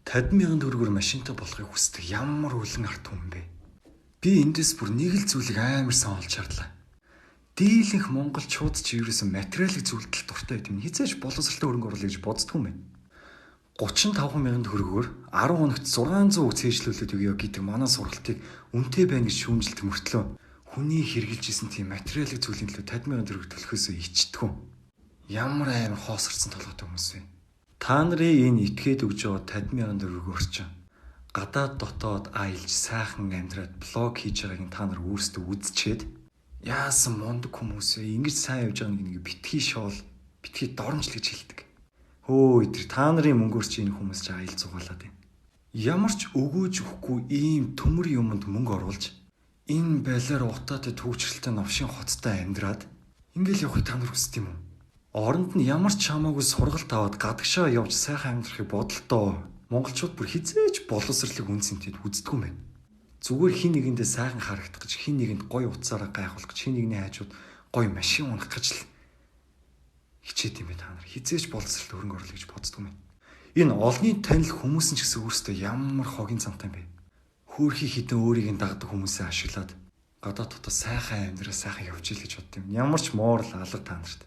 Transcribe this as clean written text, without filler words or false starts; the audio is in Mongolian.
50,000 төгрөгөөр машинтай болохыг хүсдэг ямар үлэн арт хүн бэ? Би эндээс бүр нэг л зүйлийг амар сайн олж харлаа. Дийлэнх монголчууд ч ерөөсөн материалын зүйлдэл дуртай гэдэг нь хизээж боловсролтой хөрөнгө оруулах гэж боддгоо юм байна. 35,000 төгрөгөөр 10 хоногт 600 цээжлүүлээд өгье гэдэг манай сургалтыг үнэтэй байна гэж шүүмжилт мөртлөө хүний хэрглэж исэн тийм материалын зүйлийн төлөө 50,000 төгрөг төлөхөөсөө ичдэггүй. Ямар амар хоосорсон толгойтой хүмүүс вэ? Та нарын энэ итгээд өгж байгаа 50,000 төгрөгөөр чинь гадаад дотоод аялж сайхан амьдраад блог хийж байгааг та нар өөрсдөө үзчихэд яасан мундаг хүмүүс вэ? Ингэж сайн явж байгаа нэг битгий шоол, битгий доромжл гэж хэлдэг. Хөө өдр та нарын мөнгөөр чи энэ хүмүүс чи аялал зугаалаад байна. Ямар ч өгөөж өгөхгүй ийм төмөр юмд мөнгө оруулж энэ балиар утаатай төвчрэлтэй новшин хоцтой амьдраад ингээл явахыг та нар хүсдэг юм уу? Оронд нь ямар ч хамаагүй сургалт аваад гадагшаа явж сайхан амьдрахыг бодолтой монголчууд бүр хизээж боловсролыг үнцэнтэд үздэг юм байна. Зүгээр хин нэгэндээ сайхан харагдах гэж, хин нэгэнд гоё утсаараа гайхуулах гэж, хин нэгний хажууд гоё машин унах гэж л хичээд юм бэ та нар. Хизээж боловсролд хөрөнгө оруулах гэж боддог юм байна. Энэ олонний танил хүмүүс нь ч гэсэн өөрсдөө ямар хогийн цантай юм бэ? Хөөхий хитэн өөрийг нь дагдаг хүмүүсээ ашиглаад гадаад дотор сайхан амьдраа сайхан явж ил гэж бодд юм. Ямар ч моор л алга та нарт.